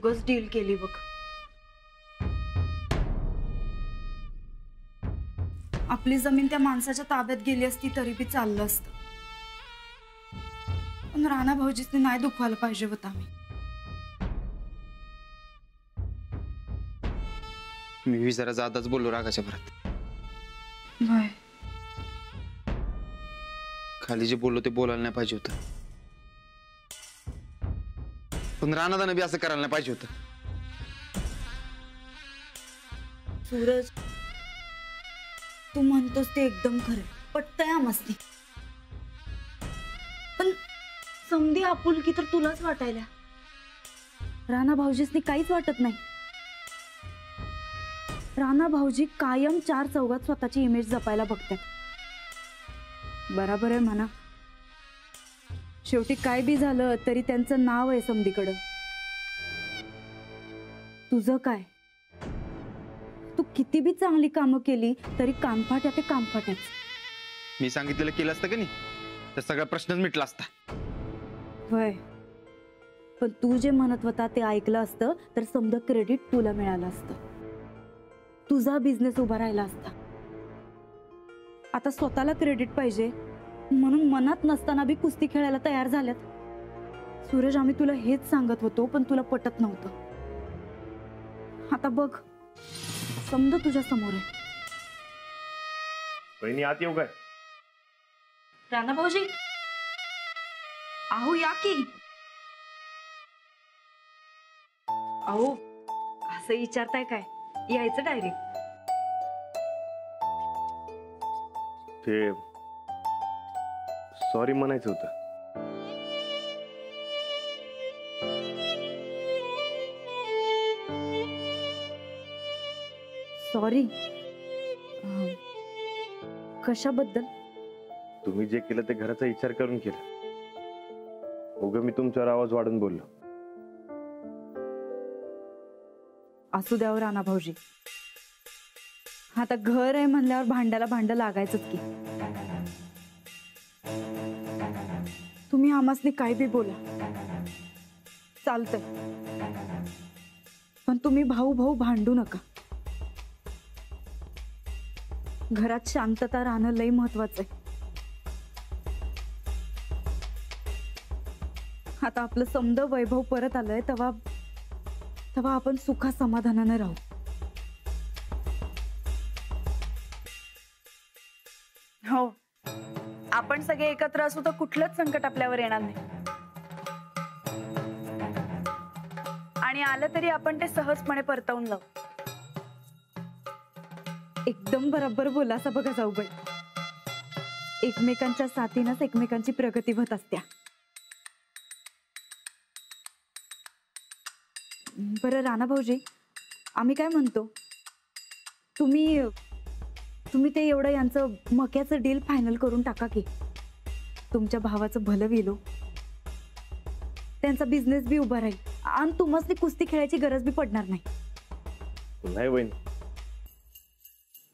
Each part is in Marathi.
बोगस डील केली बघ. आपली जमीन त्या माणसाच्या ताब्यात गेली असती तरी बी चाललं असतं. पण राणा भाऊजीसने नाही दुखवायला पाहिजे होता. मी जरा जादाच बोललो रागाच्या भरात. नाही, खाली जे बोललो ते बोलायला नाही पाहिजे होतं. पण राणादानं बी असं करायला नाही पाहिजे होतं. सूरज, तू म्हणतोस ते एकदम खरं, पटतंय आमस्ती. पण समधी आपुलकी तर तुलाच वाटायला. राणा भाऊजीसनी काहीच वाटत नाही. राणा भाऊजी कायम चार चौघात स्वतःची इमेज जपायला बघतात. बराबर आहे म्हणा. शेवटी काय बी झालं तरी त्यांचं नाव आहे समधीकडं. तुझं काय? तू किती बी चांगली कामं केली तरी कानफाट्या ते कानफाट्याच. मी सांगितलेलं केलं असतं का नाही तर सगळा प्रश्नच मिटला असता. होय, पण तू जे म्हणत होता ते ऐकलं असतं तर समजा क्रेडिट तुला मिळालं असतं. तुझा बिझनेस उभा राहिला असता. आता स्वतःला क्रेडिट पाहिजे म्हणून मनात नसताना बी कुस्ती खेळायला तयार झाल्यात. सूरज, आम्ही तुला हेच सांगत होतो पण तुला पटत नव्हतं. आता बघ, समजा तुझ्या समोर आहे. बहिणी आत येऊ काय? राणा भाऊजी, अहो या की. अहो असं विचारताय काय? यायचं डायरेक्ट. ते सॉरी म्हणायचं होतं. सॉरी? कशाबद्दल? तुम्ही जे केलं ते घराचा विचार करून केलं. उगा मी तुमच्यावर आवाज वाढून बोललो. असू द्यावर राणा भाऊजी. आता घर आहे म्हणल्यावर भांड्याला भांड लागायचंच की. तुम्ही आमासने काय बी बोला, चालतंय. पण तुम्ही भाऊ भाऊ भांडू नका. घरात शांतता राहणं लय महत्वाचं आहे. आता आपलं समद वैभव परत आलंय तेव्हा तेव्हा आपण सुखा समाधानाने राहू. हो, आपण सगळे एकत्र असू तर कुठलंच संकट आपल्यावर येणार नाही. आणि आलं तरी आपण ते सहजपणे परतवून लावू. एकदम बरोबर बोलासा बघा जाऊबाई. एकमेकांच्या साथीनच एकमेकांची प्रगती होत असत्या. बरं राणा भाऊजी, आम्ही काय म्हणतो, तुम्ही ते एवढं यांचं मक्याचं डील फायनल करून टाका की. तुमच्या भावाचं भलं विलो, त्यांचा बिझनेस बी उभा राहील आणि तुम्हाला कुस्ती खेळायची गरज बी पडणार नाही. नाही बहिणी,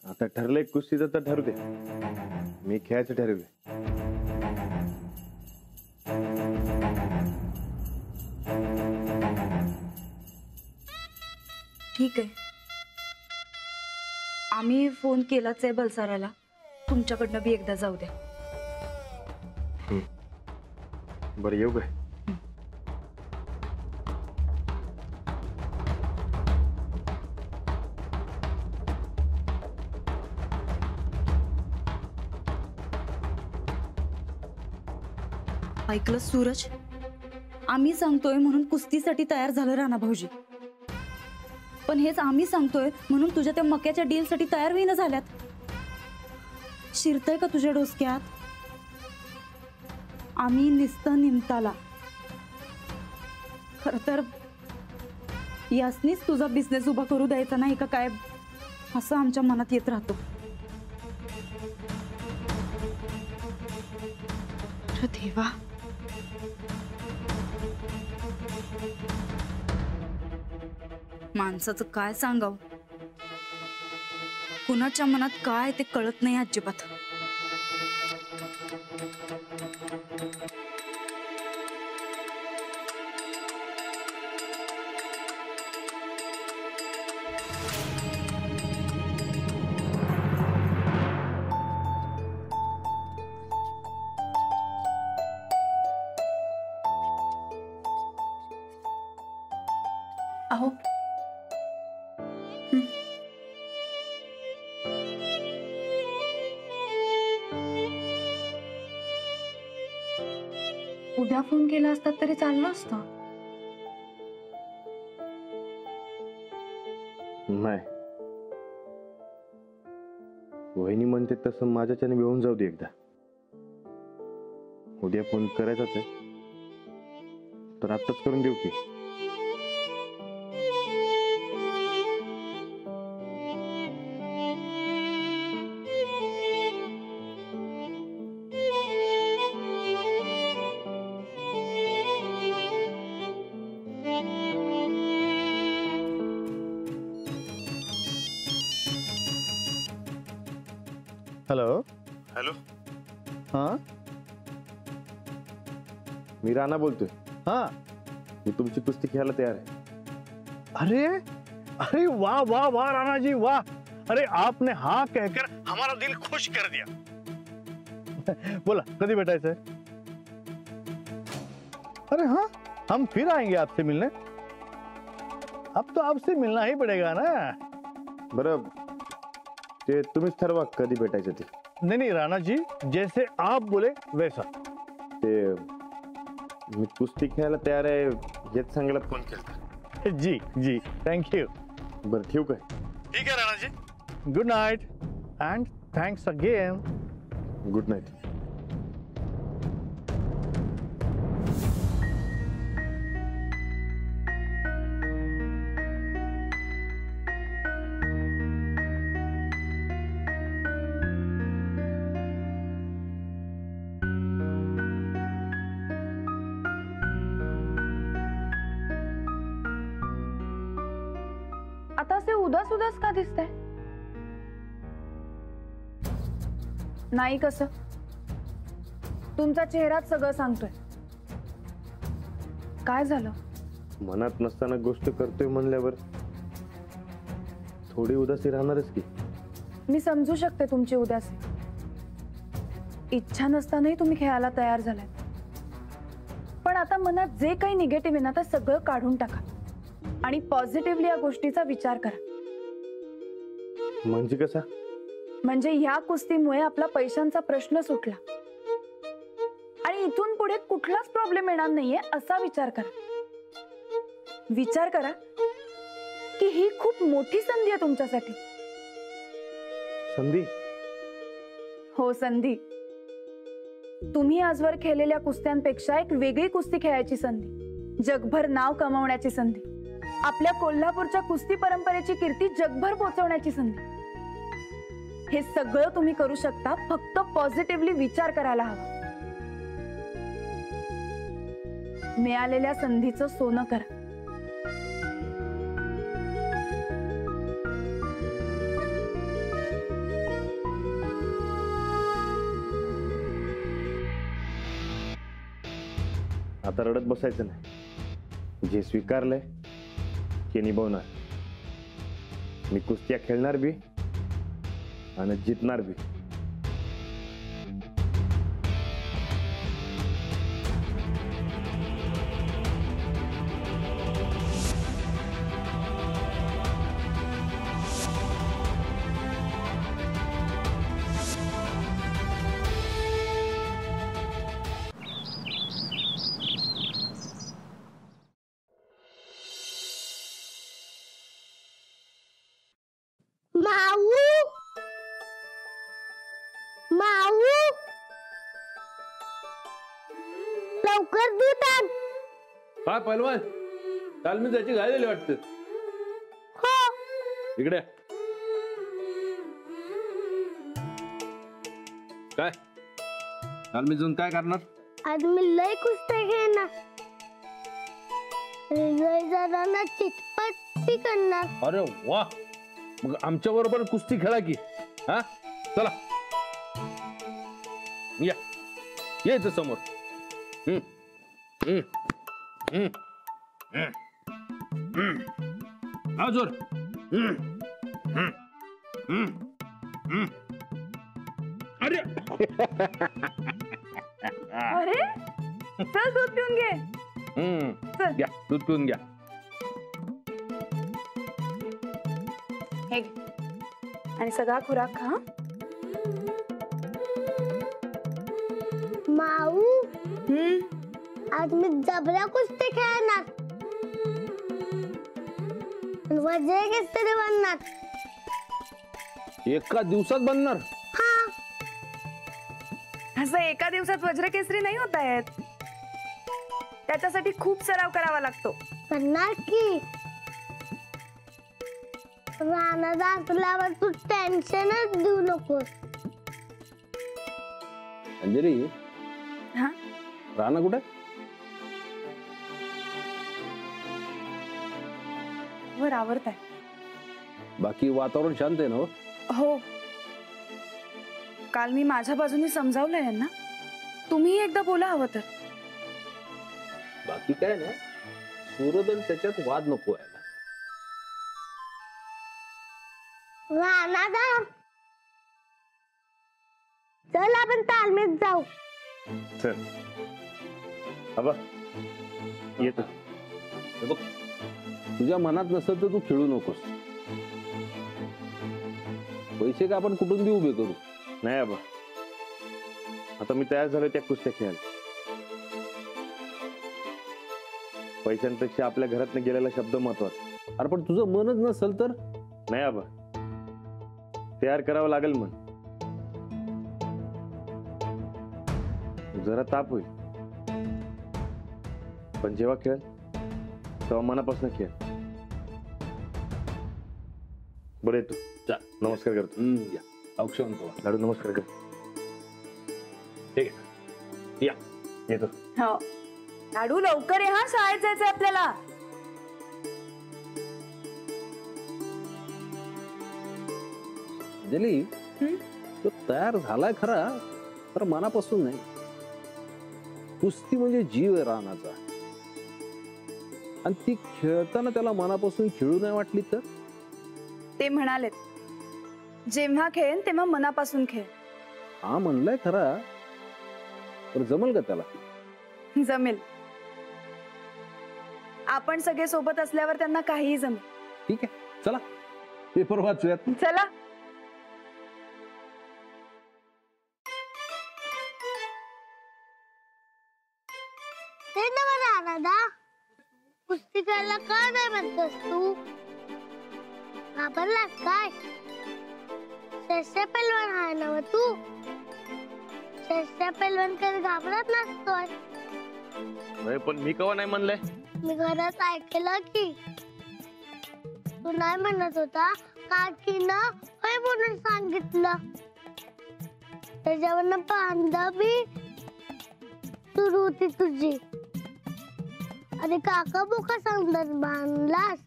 आता ठरलंय कुस्तीचं तर ठरू दे. मी खेळायचं ठरवलंय. ठीक आहे, आम्ही फोन केलाच आहे बलसाराला. तुमच्याकडनं बी एकदा जाऊ द्या. बरं, येऊ काय? ऐकलं सूरज, आम्ही सांगतोय म्हणून कुस्तीसाठी तयार झालं राणा भाऊजी. पण हेच आम्ही सांगतोय म्हणून तुझ्या त्या मक्याच्या डील साठी तयार होईना झाल्यात. शिरतय का तुझ्या डोसक्यात? आम्ही निस्तं निमताला. खर तर यासनीच तुझा बिझनेस उभा करू द्यायचा नाही का काय, असं आमच्या मनात येत राहतो. देवा, माणसाचं काय सांगाव, कुणाच्या मनात काय ते कळत नाही अजिबात. अहो उद्या फोन केला असता तरी चाललं असतं. नाही, वहिनी म्हणते तसं माझ्याच्याने घेऊन जाऊ दे एकदा. उद्या फोन करायचाच आहे तर आत्ताच करून देऊ की. हॅलो. हॅलो, हां मी राणा बोलतोय. हां. मी तुमची कुस्ती खेळायला तयार आहे. अरे अरे वाह वाह वाह राणा जी वाह. अरे आपने हाँ कहकर हमारा दिल खुश कर दिया. बोला कभी बैठायचं है? अरे हाँ, हम फिर आएंगे आपसे मिलने. अब तो आपसे मिलना ही पड़ेगा ना. बरं, ते तुम्हीच ठरवा कधी भेटायचं ते. नहीं नहीं राणा जी, जैसे आप बोले वैसा. ते मी कुस्ती खेळायला तयार आहे हेच सांगायला फोन केला. जी जी, थैंक यू. बरं ठेवू काय? ठीक है Rana ji. Good night and thanks again. Good night. आता असे उदास उदास का दिसतंय? नाही कसं, तुमचा चेहराच सगळं सांगतोय. काय झालं? मनात नसताना गोष्ट करतोय म्हणल्यावर थोडी उदासी राहणारच की. मी समजू शकते तुमची उदासी. इच्छा नसतानाही तुम्ही खेळायला तयार झालाय. पण आता मनात जे काही निगेटिव्ह आहे ना ते सगळं काढून टाका आणि पॉझिटिव्हली या गोष्टीचा विचार करा. म्हणजे कसा? म्हणजे ह्या कुस्तीमुळे आपला पैशांचा प्रश्न सुटला आणि इथून पुढे कुठलाच प्रॉब्लेम येणार नाहीये असा विचार करा. विचार करा की ही खूप मोठी संधी आहे तुमच्यासाठी. संधी? हो, संधी. तुम्ही आजवर खेळलेल्या कुस्त्यांपेक्षा एक वेगळी कुस्ती खेळायची संधी, जगभर नाव कमावण्याची संधी, आपल्या कोल्हापूरच्या कुस्ती परंपरेची कीर्ती जगभर पोहोचवण्याची संधी. हे सगळं तुम्ही करू शकता, फक्त पॉझिटिव्हली विचार करायला हवा. मिळालेल्या संधीचं सोनं करा. आता रडत बसायचं नाही. जे स्वीकारलंय ते निभावणार. मी कुस्त्या खेळणार बी आणि जितणार बी. माऊ माऊ लवकर दूध आण. काय पहलवान, काल मी त्याची घाई झाली वाटतं. हो, इकडे काय काल मी जाऊन काय करणार? आज मी लय कुस्त्या खेळणार. लय जणांना चितपट्टी करणार. अरे वा, मग आमच्या बरोबर कुस्ती खेळा की. हा चला या, ये इथं समोर. जोर. अरे अरे चल दूध पिऊन घे. घ्या दूध पिऊन घ्या. हे घे. आणि सगळा खुराक खा. माऊ आज मी जबऱ्या कुस्ती खेळणार आणि वज्र केसरी बनणार. एका दिवसात बनणार? हा असं एका दिवसात वज्रकेसरी नाही होता येत. त्याच्यासाठी खूप सराव करावा लागतो. बनणार की. रानात असल्यावर तू टेन्शनच देऊ नकोस. अंजली, हा राणा कुठे? वर आवरताय. बाकी वातावरण शांत आहे ना हो? हो, काल मी माझ्या बाजूने समजावलंय यांना. तुम्ही एकदा बोला हवं तर. बाकी काय ना, सूर्यदन त्याच्यात वाद नको आहे. रानात चल आपण तालमीत जाऊ. चल आबा येतो. हे बघ, तुझ्या मनात नसेल तर तू खेळू नकोस. पैसे का आपण कुठून बी उभे करू. नाही आबा, आता मी तयार झालोय त्या कुस्त्या खेळायला. पैशांपेक्षा आपल्या घरातनं गेलेला शब्द महत्वाचा. अरे पण तुझं मनच नसेल तर? नाही आबा, तयार करावं लागेल मन. जरा ताप होईल, पण जेव्हा खेळ तेव्हा मनापासून खेळ. बरं येतो. जा. नमस्कार करतो. या औक्षण तो. लाडू नमस्कार कर. ठीक आहे, या. येतो. हो, लाडू लवकर ये हा, शाळेत जायचंय आपल्याला. अंजली, तो तयार झालाय खरा, तर मनापासून नाही. कुस्ती म्हणजे जीव आहे रानाचा, आणि ती खेळताना त्याला मनापासून खेळू नाही वाटली तर? ते म्हणालेत, जेव्हा खेळेन तेव्हा मनापासून खेळ. हा म्हणलाय खरा, पण जमल का त्याला? जमेल. आपण सगळे सोबत असल्यावर त्यांना काहीही जमेल. ठीक आहे, चला पेपर वाचूयात. चला. ते नव्हे रानादा, कुस्ती खेळायला का नाही म्हणतोस तू? घाबरलास काय? शस्त्र पैलवान आहे ना तू? शस्त्र पैलवान कधी घाबरत नसतोय. नाही, पण मी कवा नाही म्हणलंय. मी घरात ऐकलं की तू नाही म्हणत होता. काकीनं होय म्हणून सांगितलं. त्याच्यावरनं बांधवी सुरू होती तुझी. आणि काका बुका सांगत बांधलास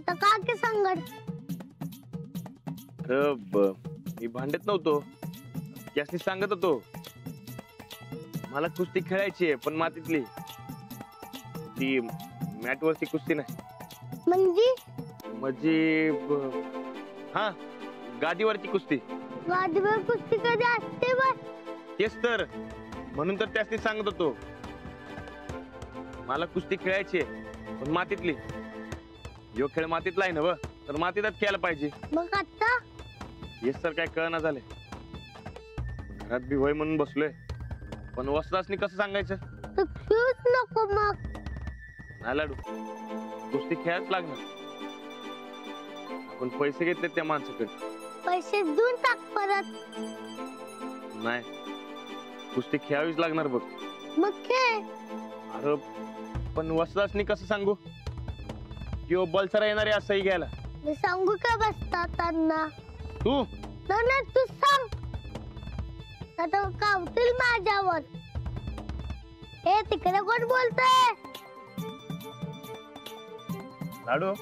तर काकी सांगत. मी भांडत नव्हतो, त्यासनी सांगत होतो मला कुस्ती खेळायची आहे, पण मातीतली. ती मॅट वरची कुस्ती नाही. म्हणजे हा, गादीवरची कुस्ती. गादीवर कुस्ती कधी असते बघ. तेच तर, म्हणून तर त्यासनी सांगत होतो मला कुस्ती खेळायची आहे, पण मातीतली. जो खेळ मातीतला आहे ना व, तर मातीतच खेळायला पाहिजे. मग आता हेच तर काय कळना झाले. घरात बी होय म्हणून बसलोय, पण वस्तासनी कसं सांगायचं? तर खेळूच नको मग. नाही लाडू, कुस्ती खेळायच लागणार. आपण पैसे घेतले त्या माणसाकडे. पैसे देऊन टाक परत. नाही, कुस्ती खेळावीच लागणार बघ. मग खेळ. अरे पण वस्तासनी कसं सांगू किंवा बलसरा येणार आहे असंही घ्यायला? मी सांगू का बसता त्यांना? तू नाही तू सांग. आता कावतील माझ्यावर. हे तिकडे कोण बोलतंय? लाडू,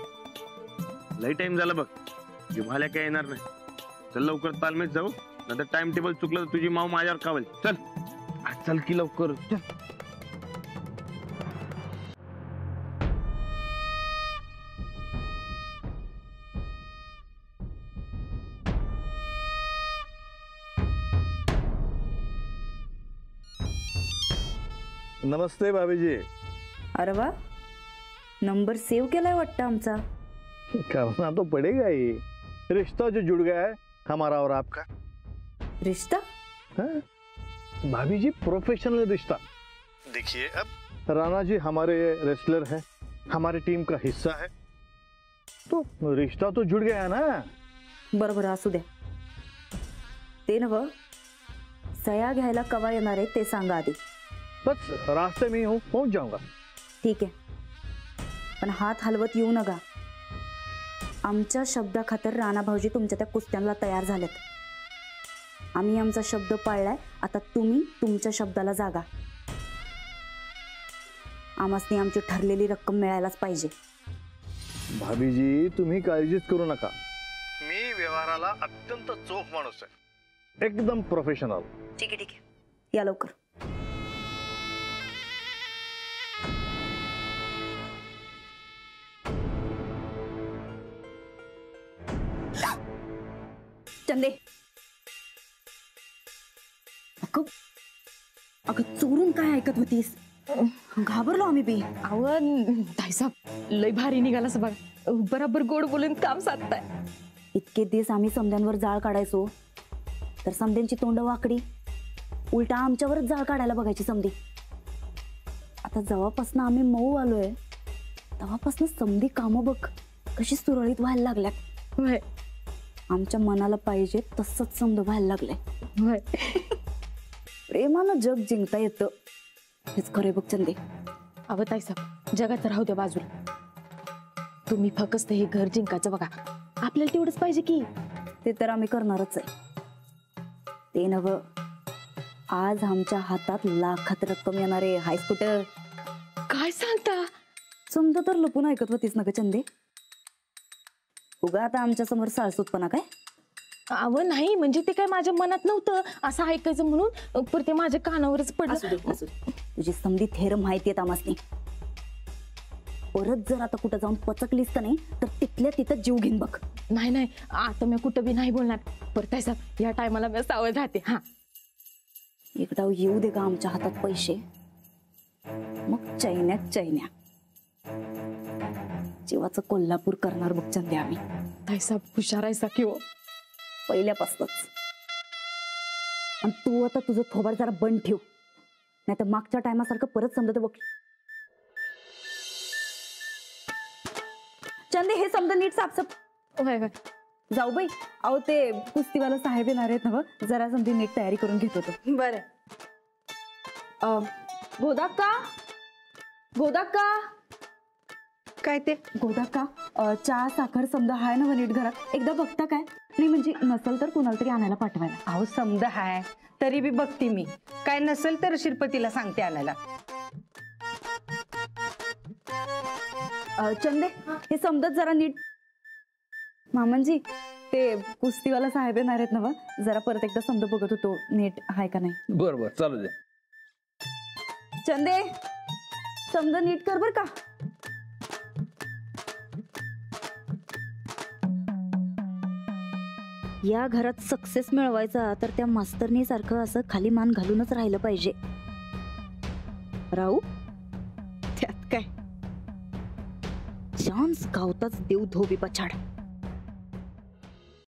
लई टाइम झाला बघ. जिव्हाल्या काय येणार नाही. चल लवकर तालमीत जाऊ, नंतर टाइम टेबल चुकलं तर तुझी माऊ माझ्यावर कावेल. चल चल की लवकर चल. नमस्ते भाभीजी. अरे वा, नंबर सेव्ह केलाय वाटतं आमचा. करना तो पड़ेगा ही, रिश्ता जो जुड़ गया है हमारा और आपका। रिश्ता? हाँ? भाभी जी, प्रोफेशनल रिश्ता। देखिए, अब राणा जी हमारे रेसलर हैं, हमारी टीम का हिस्सा है, तो रिश्ता तो जुड़ गया ना। बरोबर, असू द्या. ते नव सया घ्यायला कवा येणार आहे ते सांगा आधी. बस रास्ते में ही हूँ, पहुंच जाऊंगा. ठीक आहे, पण हात हलवत येऊ नका. आमच्या शब्दाखातर राणा भाऊजी तुमच्या त्या कुस्त्यांना तयार झालेत. आम्ही आमचा शब्द पाळलाय, आता तुम्ही तुमच्या शब्दाला जागा. आम्हासनी आमची ठरलेली रक्कम मिळायलाच पाहिजे. भाभी जी, तुम्ही काळजीच करू नका. मी व्यवहाराला अत्यंत चोख माणूस आहे, एकदम प्रोफेशनल. ठीक आहे ठीक आहे, या लवकर. चंदे, अगं अगं चोरून काय ऐकत होतीस? घाबरलो आम्ही बी. अहो ताईसाहेब, लय भारी निघाला बघ. बरोबर गोड बोलून काम साधताय. इतके दिवस आम्ही समद्यांवर जाळ काढायचो, तर समद्यांची तोंड वाकडी, उलटा आमच्यावरच जाळ काढायला बघायची समधी. आता जेव्हापासून आम्ही मऊ आलोय तेव्हापासून समधी कामं बघ कशी सुरळीत व्हायला लागल्यात. होय आमच्या मनाला पाहिजे तसंच समज व्हायला लागलंय. होय, प्रेमानं जग जिंकता येतं, हेच खरे बघ चंदे. अहो ताईसाहेब, जगात राहू द्या बाजूला. तुम्ही फक्त हे घर जिंकायचं बघा. आपल्याला तेवढंच पाहिजे की. ते तर आम्ही करणारच आहे. ते नव, आज आमच्या हातात लाखात रक्कम येणार आहे. हाय स्कूटर, काय सांगता? समजा तर लपून ऐकत होतीस ना ग चंदे. उगा आता आमच्या समोर साळसूतपणा काय? अहो नाही, म्हणजे ते काय माझ्या मनात नव्हतं असं ऐकायचं म्हणून, पर ते माझ्या कानावरच पडलं. तुझी समधी थेर माहिती आहे आमासनी. परत जर आता कुठं जाऊन पचकलीस का नाही तर तिथल्या तिथं जीव घेऊन बघ. नाही नाही, आता मी कुठं बी नाही बोलणार. पर ताईसाहेब, या टायमाला मी सावध राहते. हा, एकदा येऊ दे का आमच्या हातात पैसे, मग चैन्यात चैन्या. जीवाचं कोल्हापूर करणार बघ चंदे आम्ही. ताईसाहेब हुशार आहेसा की हो. पहिल्यापासूनच. आणि तू आता तुझं थोबाड जरा बंद ठेव, नाही तर मागच्या टायमासारखं परत समजत बघ. चंदे, हे समजा नीट साफसाफ. होय होय, जाऊ बाई. अहो ते कुस्तीवाला साहेब येणार आहेत ना, जरा समजी नीट तयारी करून घेत होतो. बरं. गोदाक्का, गोदाक्का, काय ते? गोदाक्का, चहा साखर समजा हाय ना नीट घरात? एकदा बघता काय? नाही म्हणजे नसल तर कुणाला तरी आणायला पाठवायला. अहो समजा हाय, तरी बी बघते मी. काय नसेल तर शिरपतीला सांगते आणायला. चंदे, हे समजत जरा नीट. मामांजी, ते कुस्तीवाला साहेब येणार आहेत ना, जरा परत एकदा समजा बघत होतो नीट हाय का नाही. बर बर, चालू दे. चंदे, समजा नीट कर बर का. या घरात सक्सेस मिळवायचा तर त्या मास्तरनी सारखं असं खाली मान घालूनच राहिलं पाहिजे. राहू त्यात काय, चान्स गावताच देव धोबी पछाड.